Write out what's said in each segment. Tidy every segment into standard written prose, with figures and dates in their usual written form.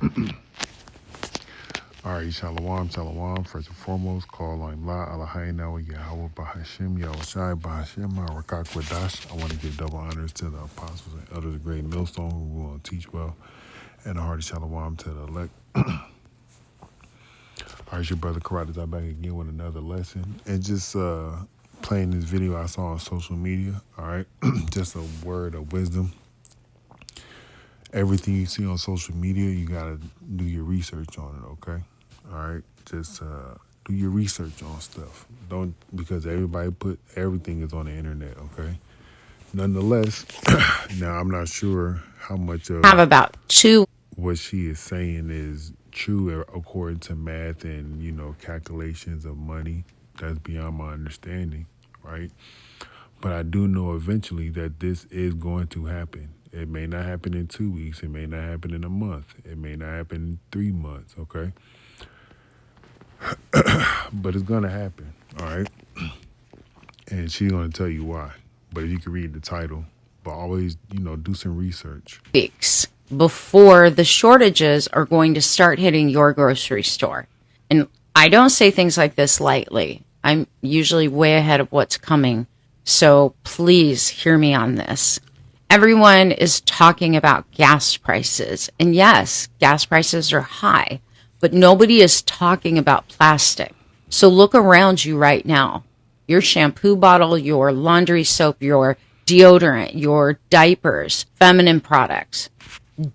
All right, shalom, shalom. First and foremost, call on La Eloheinu Yahweh Bahashim Yahushai Bahashim Rakak Wadash. I want to give double honors to the apostles and elders of Great Millstone who will teach well, and a hearty shalom to the elect. All right, your brother Karate back again with another lesson, and just playing this video I saw on social media. All right, just a word of wisdom. Everything you see on social media, you gotta do your research on it. Okay. All right, just do your research on stuff. Don't, because everybody put everything is on the internet. Okay. Nonetheless, now I'm not sure how much of Have about two. what she is saying is true according to math and calculations of money. That's beyond my understanding, right? But I do know eventually that this is going to happen. It may not happen in 2 weeks. It may not happen in a month. It may not happen in 3 months. Okay. But it's gonna happen, all right? And she's gonna tell you why. But if you can read the title, but always, do some research. Weeks before the shortages are going to start hitting your grocery store. And I don't say things like this lightly. I'm usually way ahead of what's coming. So please hear me on this. Everyone is talking about gas prices. And yes, gas prices are high, but nobody is talking about plastic. So look around you right now. Your shampoo bottle, your laundry soap, your deodorant, your diapers, feminine products,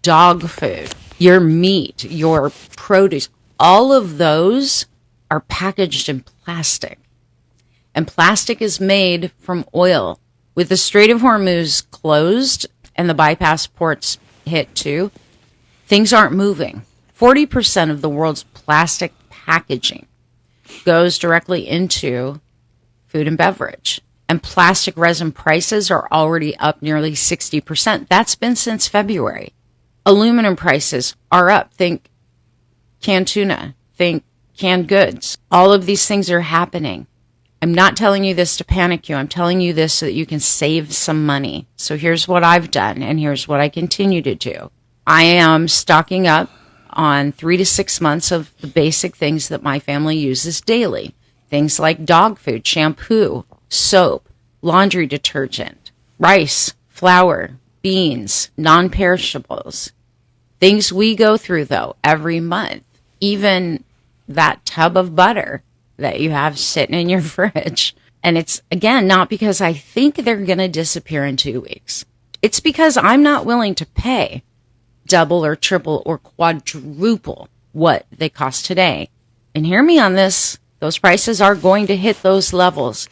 dog food, your meat, your produce, all of those are packaged in plastic. And plastic is made from oil. With the Strait of Hormuz closed and the bypass ports hit too, things aren't moving. 40% of the world's plastic packaging goes directly into food and beverage. And plastic resin prices are already up nearly 60%. That's been since February. Aluminum prices are up. Think canned tuna, think canned goods. All of these things are happening. I'm not telling you this to panic you. I'm telling you this so that you can save some money. So here's what I've done, and here's what I continue to do. I am stocking up on 3 to 6 months of the basic things that my family uses daily. Things like dog food, shampoo, soap, laundry detergent, rice, flour, beans, non-perishables. Things we go through, though, every month. Even that tub of butter that you have sitting in your fridge. And it's, again, not because I think they're going to disappear in 2 weeks. It's because I'm not willing to pay double or triple or quadruple what they cost today. And hear me on this. Those prices are going to hit those levels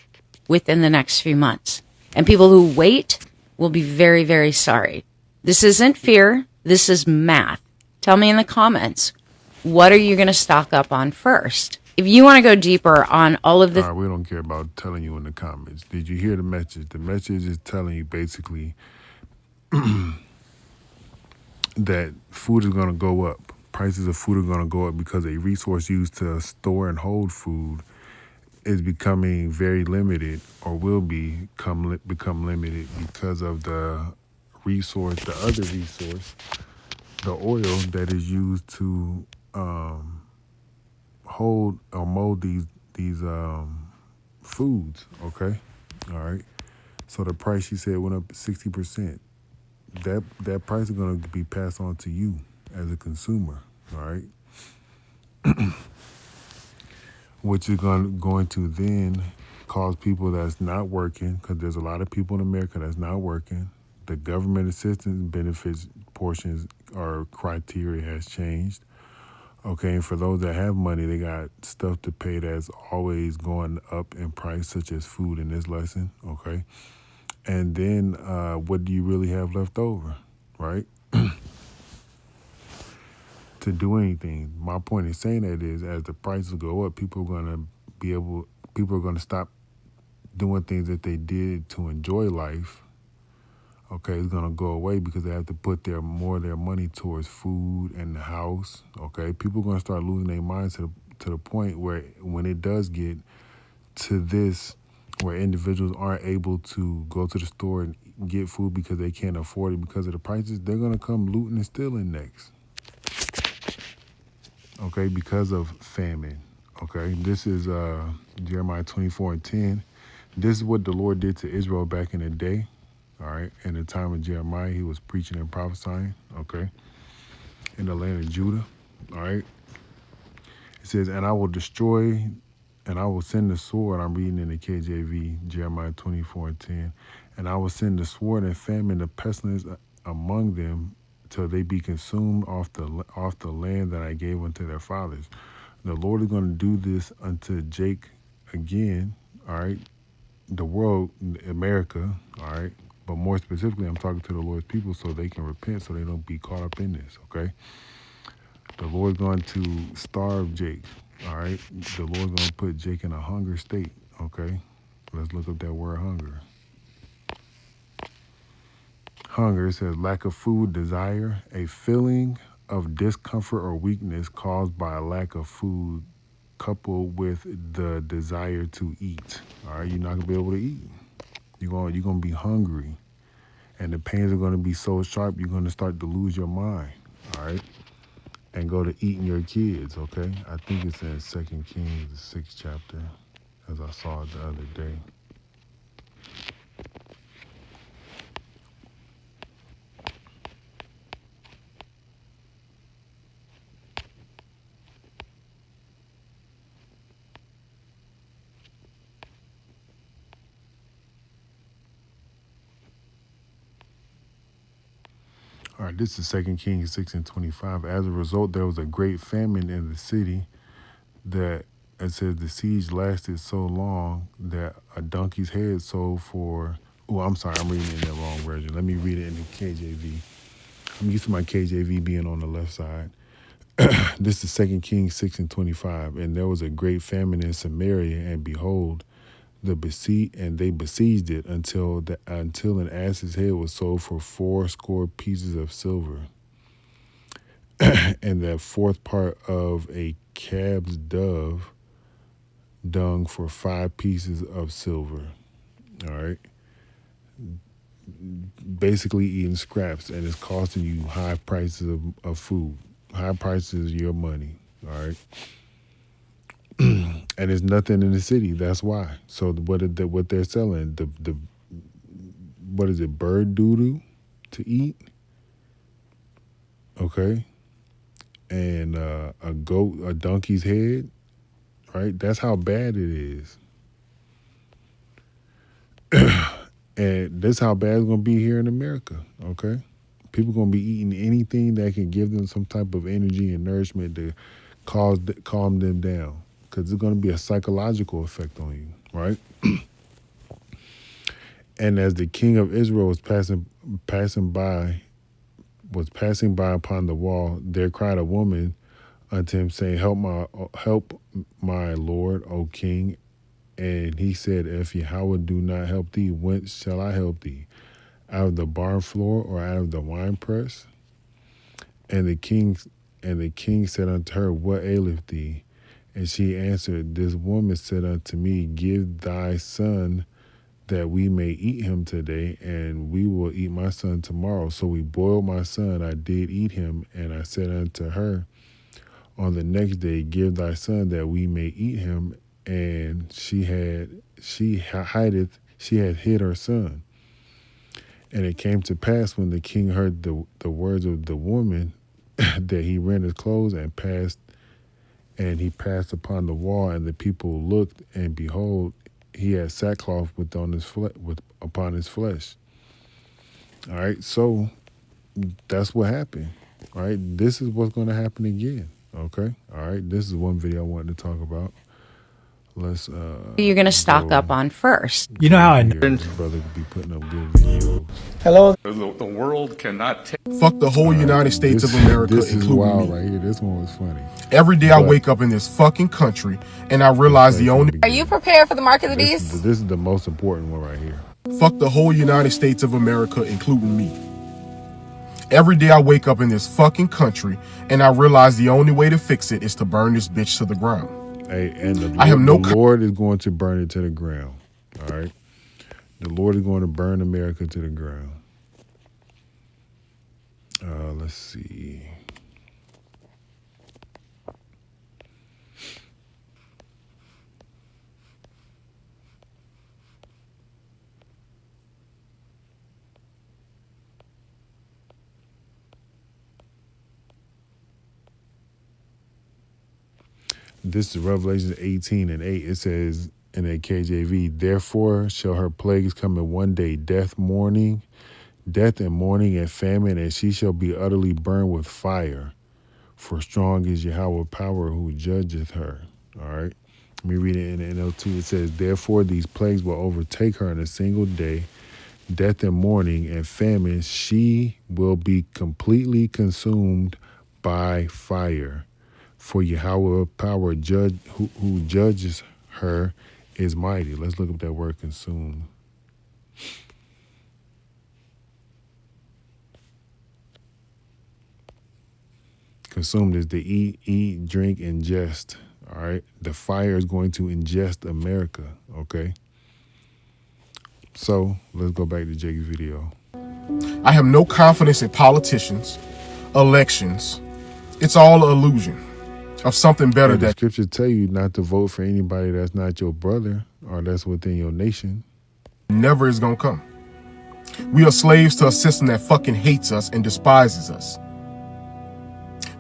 within the next few months. And people who wait will be very, very sorry. This isn't fear. This is math. Tell me in the comments, what are you going to stock up on first? If you want to go deeper on all of the... All right, we don't care about telling you in the comments. Did you hear the message? The message is telling you basically that food is going to go up. Prices of food are going to go up because a resource used to store and hold food is becoming very limited, or will become limited because of the resource, the other resource, the oil that is used to hold or mold these foods. Okay, all right. So the price, she said, went up 60%. That price is going to be passed on to you as a consumer. All right. Which is going to then cause people that's not working, because there's a lot of people in America that's not working. The government assistance benefits portions or criteria has changed. Okay, and for those that have money, they got stuff to pay that's always going up in price, such as food in this lesson. Okay, and then what do you really have left over, right? To do anything. My point in saying that is, as the prices go up, people are going to stop doing things that they did to enjoy life. Okay, it's going to go away because they have to put more of their money towards food and the house. Okay, people are going to start losing their minds to the point where when it does get to this, where individuals aren't able to go to the store and get food because they can't afford it because of the prices, they're going to come looting and stealing next. okay, because of famine. Okay, this is Jeremiah 24:10. This is what the Lord did to Israel back in the day. All right, in the time of Jeremiah, he was preaching and prophesying. Okay, in the land of Judah. All right, it says, "And I will destroy, and I will send the sword." I'm reading in the KJV, Jeremiah 24:10. "And I will send the sword and famine, the pestilence among them, till they be consumed off the land that I gave unto their fathers." The Lord is going to do this unto Jake again. All right, the world, America. All right, but more specifically, I'm talking to the Lord's people so they can repent, so they don't be caught up in this. Okay, the Lord's going to starve Jake. All right, the Lord's going to put Jake in a hunger state. Okay, let's look up that word hunger. Hunger, it says lack of food, desire, a feeling of discomfort or weakness caused by a lack of food coupled with the desire to eat. All right, you're not gonna be able to eat. You're gonna be hungry, and the pains are gonna be so sharp you're gonna start to lose your mind. All right, and go to eating your kids. Okay, I think it's in 2 Kings, the 6th chapter, as I saw it the other day. All right, this is 2 Kings 6:25. As a result, there was a great famine in the city that it says the siege lasted so long that a donkey's head sold for. Oh, I'm sorry, I'm reading it in the wrong version. Let me read it in the KJV. I'm used to my KJV being on the left side. This is 2 Kings 6:25. And there was a great famine in Samaria, and behold, they besieged it until an ass's head was sold for 80 pieces of silver, and that fourth part of a calf's dung for 5 pieces of silver. All right, basically eating scraps, and it's costing you high prices of food, high prices of your money. All right. And there's nothing in the city. That's why. So what they're selling, the what is it, bird doo to eat? Okay, and a donkey's head. Right. That's how bad it is. And this how bad it's gonna be here in America. Okay, people gonna be eating anything that can give them some type of energy and nourishment to calm them down, because it's gonna be a psychological effect on you, right? And as the king of Israel was passing by upon the wall, there cried a woman unto him, saying, help my Lord, O King. And he said, if Yahweh do not help thee, whence shall I help thee? Out of the barn floor, or out of the winepress? And the king said unto her, what aileth thee? And she answered, this woman said unto me, give thy son, that we may eat him today, and we will eat my son tomorrow. So we boiled my son, I did eat him, and I said unto her on the next day, give thy son, that we may eat him. And she had hid her son. And it came to pass, when the king heard the words of the woman, that he rent his clothes and he passed upon the wall, and the people looked, and behold, he had sackcloth upon his flesh. All right, so that's what happened. All right, this is what's going to happen again. Okay, all right, this is one video I wanted to talk about. Let's You're going to stock up on first. You know how I know. This brother could be putting up good videos. Hello. The world cannot take. Fuck the whole United States of America, This is including wild me. right here. This one was funny. Every day I But- wake up in this fucking country and I realize the only... Are you prepared for the mark of the beast? This is the most important one right here. Fuck the whole United States of America, including me. Every day I wake up in this fucking country and I realize the only way to fix it is to burn this bitch to the ground. Hey, and the Lord is going to burn it to the ground. All right? The Lord is going to burn America to the ground. Let's see. This is Revelation 18:8. It says in a KJV, therefore shall her plagues come in one day, death and mourning and famine, and she shall be utterly burned with fire. For strong is Yahweh power who judgeth her. All right. Let me read it in the NLT. It says, therefore these plagues will overtake her in a single day, death and mourning and famine. She will be completely consumed by fire. For Yahweh power who judges her is mighty. Let's look up that word consume. Consumed is to eat, drink, ingest. All right. The fire is going to ingest America. Okay. So let's go back to Jake's video. I have no confidence in politicians, elections. It's all an illusion of something better The that scriptures tell you not to vote for anybody that's not your brother or that's within your nation. never is gonna come. We are slaves to a system that fucking hates us and despises us.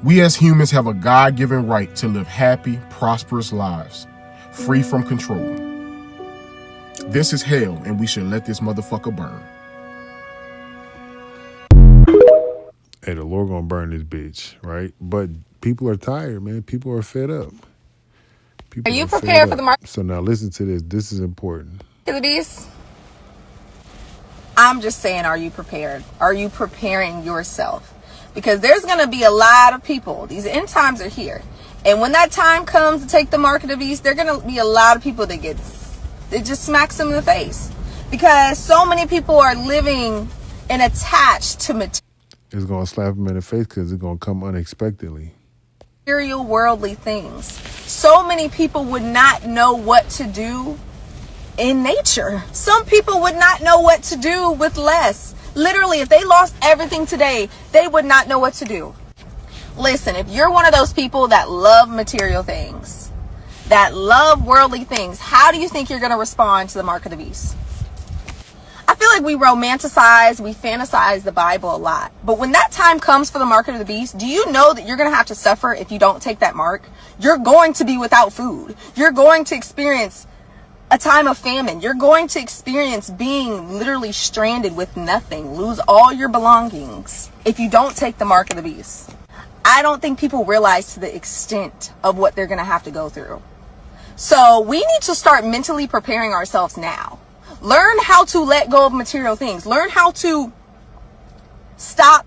We as humans have a God-given right to live happy, prosperous lives, free from control. This is hell, and we should let this motherfucker burn. Hey, the Lord gonna burn this bitch, right? But people are tired, man. People are fed up. People Are you fed prepared for up. the mark So now listen to this. This is important. of the beast? I'm just saying, are you prepared? Are you preparing yourself? Because there's going to be a lot of people. These end times are here. And when that time comes to take the mark of the beast, there are going to be a lot of people that it just smacks them in the face. Because so many people are living and attached to It's gonna slap them in the face because it's gonna come unexpectedly. material, worldly things. So many people would not know what to do in nature. Some people would not know what to do with less. Literally, if they lost everything today, they would not know what to do. Listen, if you're one of those people that love material things, that love worldly things, how do you think you're going to respond to the mark of the beast? I feel like we romanticize, we fantasize the Bible a lot. But when that time comes for the mark of the beast, do you know that you're going to have to suffer if you don't take that mark? You're going to be without food. You're going to experience a time of famine. You're going to experience being literally stranded with nothing, lose all your belongings if you don't take the mark of the beast. I don't think people realize to the extent of what they're going to have to go through. So we need to start mentally preparing ourselves now. Learn how to let go of material things. Learn how to stop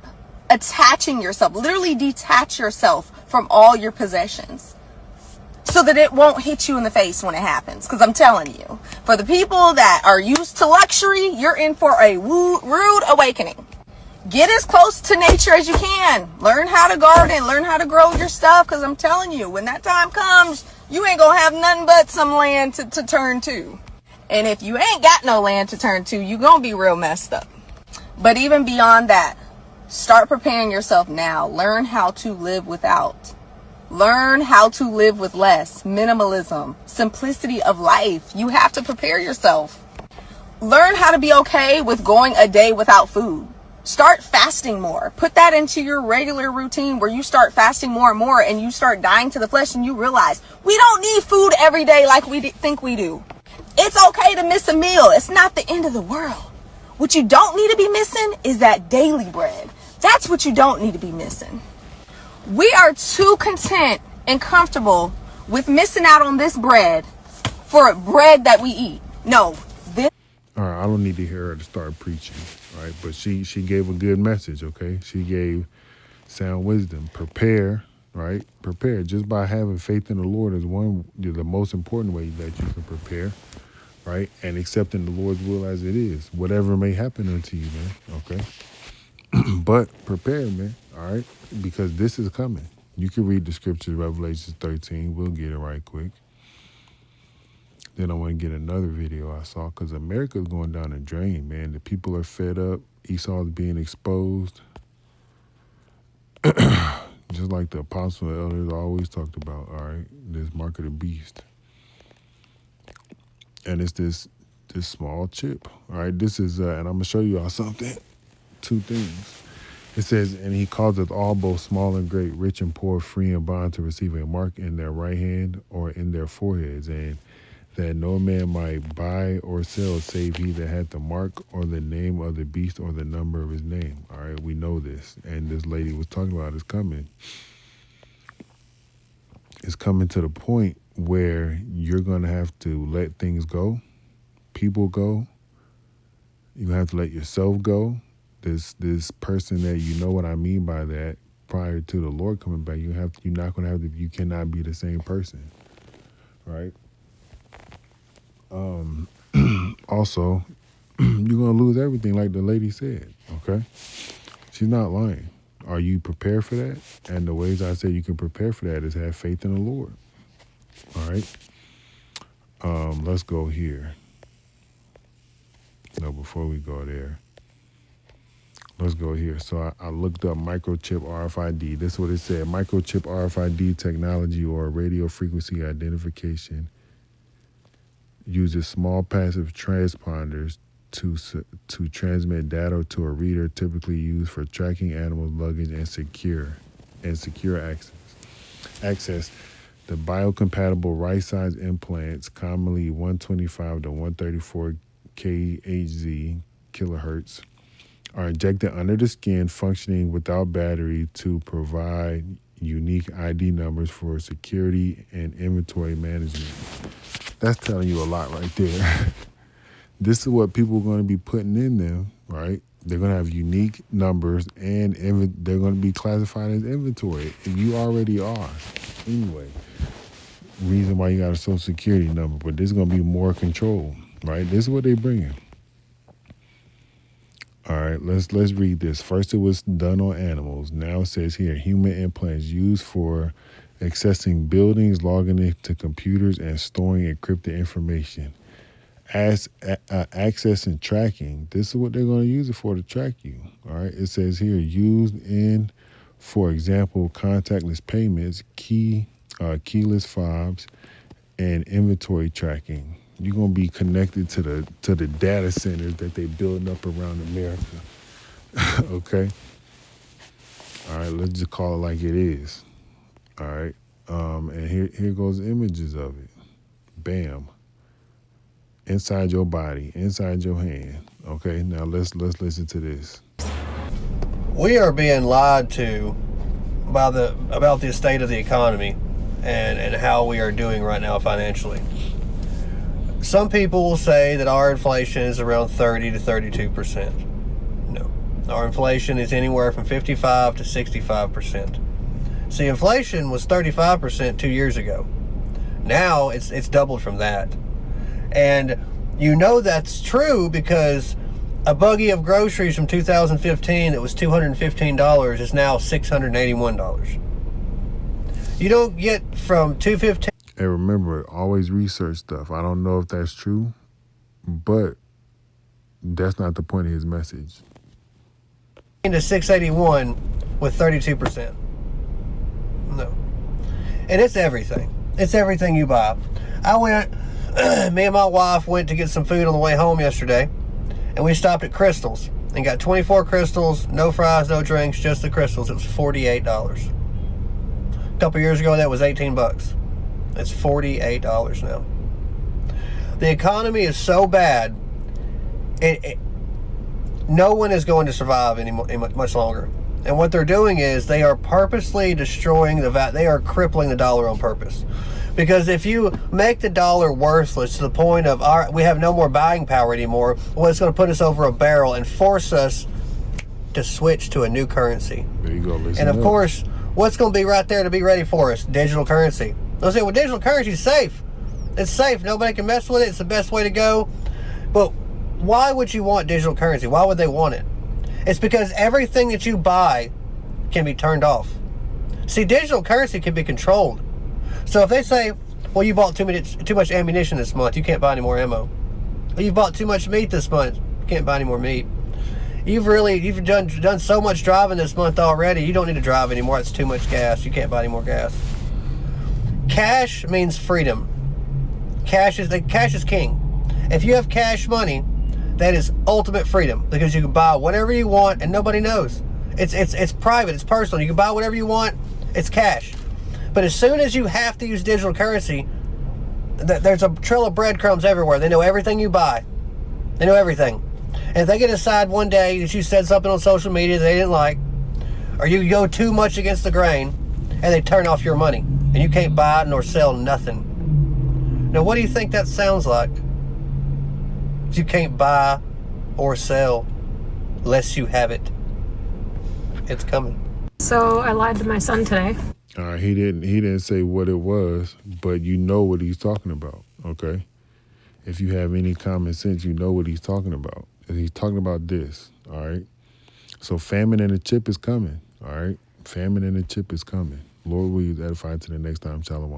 attaching yourself, literally detach yourself from all your possessions, so that it won't hit you in the face when it happens. Because I'm telling you, for the people that are used to luxury, you're in for a rude awakening. Get as close to nature as you can. Learn how to garden. Learn how to grow your stuff. Because I'm telling you, when that time comes, you ain't going to have nothing but some land to turn to. And if you ain't got no land to turn to, you're going to be real messed up. But even beyond that, start preparing yourself now. Learn how to live without. Learn how to live with less. Minimalism, simplicity of life. You have to prepare yourself. Learn how to be okay with going a day without food. Start fasting more. Put that into your regular routine where you start fasting more and more, and you start dying to the flesh, and you realize we don't need food every day like we think we do. It's okay to miss a meal. It's not the end of the world. What you don't need to be missing is that daily bread. That's what you don't need to be missing. We are too content and comfortable with missing out on this bread for bread that we eat. No, this. All right, I don't need to hear her to start preaching, right? But she gave a good message, okay? She gave sound wisdom. Prepare, right? Prepare. Just by having faith in the Lord is the most important way that you can prepare, right? And accepting the Lord's will as it is, whatever may happen unto you, man, okay? But prepare, man, all right? Because this is coming. You can read the scriptures, Revelation 13. We'll get it right quick. Then I want to get another video I saw because America's going down the drain, man. The people are fed up. Esau's being exposed. Just like the apostle and elders always talked about, all right? This mark of the beast. And it's this small chip, all right? This is, and I'm going to show you all something. Two things. It says, and he causeth all, both small and great, rich and poor, free and bond, to receive a mark in their right hand or in their foreheads, and that no man might buy or sell save he that had the mark or the name of the beast or the number of his name. All right, we know this. And this lady was talking about is coming. It's coming to the point where you're going to have to let things go, people go. You're going to have to let yourself go. This person that, you know what I mean by that, prior to the Lord coming back, you're not going to have to, you cannot be the same person, right? Also, you're going to lose everything, like the lady said, okay? She's not lying. Are you prepared for that? And the ways I say you can prepare for that is have faith in the Lord. All right. Let's go here. No, before we go there, let's go here. So I looked up microchip RFID. This is what it said. Microchip RFID technology, or radio frequency identification, uses small passive transponders to transmit data to a reader, typically used for tracking animals, luggage, and secure access. The biocompatible right-size implants, commonly 125 to 134 kHz kilohertz, are injected under the skin, functioning without battery, to provide unique ID numbers for security and inventory management. That's telling you a lot right there. This is what people are going to be putting in them, right? They're going to have unique numbers, and they're going to be classified as inventory. And you already are. Anyway, reason why you got a social security number, but there's going to be more control, right? This is what they're bringing. All right, let's read this. First, it was done on animals. Now it says here, human implants used for accessing buildings, logging into computers, and storing encrypted information. As access and tracking, this is what they're going to use it for, to track you. All right, it says here, used in, for example, contactless payments, keyless fobs, and inventory tracking. You're going to be connected to the data centers that they're building up around America. Okay? All right, let's just call it like it is. All right? And here goes images of it. Bam. Inside your body, inside your hand. Okay, now let's listen to this. We are being lied to about the state of the economy and how we are doing right now financially. Some people will say that our inflation is around 30 to 32%. No, our inflation is anywhere from 55 to 65%. See, inflation was 35% 2 years ago. Now it's doubled from that. And you know that's true because a buggy of groceries from 2015 that was $215 is now $681. You don't get from $215. And remember, always research stuff. I don't know if that's true, but that's not the point of his message. To $681 with 32%. No. And it's everything. It's everything you buy. Me and my wife went to get some food on the way home yesterday, and we stopped at Crystal's and got 24 Crystals, no fries, no drinks, just the Crystals. It was $48. A couple years ago, that was $18. It's $48 now. The economy is so bad, no one is going to survive much longer. And what they're doing is they are purposely destroying they are crippling the dollar on purpose. Because if you make the dollar worthless to the point of we have no more buying power anymore, well, it's going to put us over a barrel and force us to switch to a new currency. There you go. And of course, what's going to be right there to be ready for us? Digital currency. They'll say, well, digital currency is safe. It's safe. Nobody can mess with it. It's the best way to go. But why would you want digital currency? Why would they want it? It's because everything that you buy can be turned off. See, digital currency can be controlled. So if they say, well, you bought too much ammunition this month, you can't buy any more ammo. Or you bought too much meat this month, you can't buy any more meat. You've done so much driving this month already, you don't need to drive anymore. It's too much gas. You can't buy any more gas. Cash means freedom. Cash is king. If you have cash money, that is ultimate freedom because you can buy whatever you want and nobody knows. It's private. It's personal. You can buy whatever you want. It's cash. But as soon as you have to use digital currency, there's a trail of breadcrumbs everywhere. They know everything you buy. They know everything. And if they can decide one day that you said something on social media that they didn't like, or you go too much against the grain, and they turn off your money, and you can't buy nor sell nothing. Now, what do you think that sounds like? You can't buy or sell unless you have it. It's coming. So I lied to my son today. He didn't say what it was, but you know what he's talking about, okay? If you have any common sense, you know what he's talking about. And he's talking about this, all right? So famine and the chip is coming, all right? Famine and the chip is coming. Lord, will you edify to the next time, Shalom.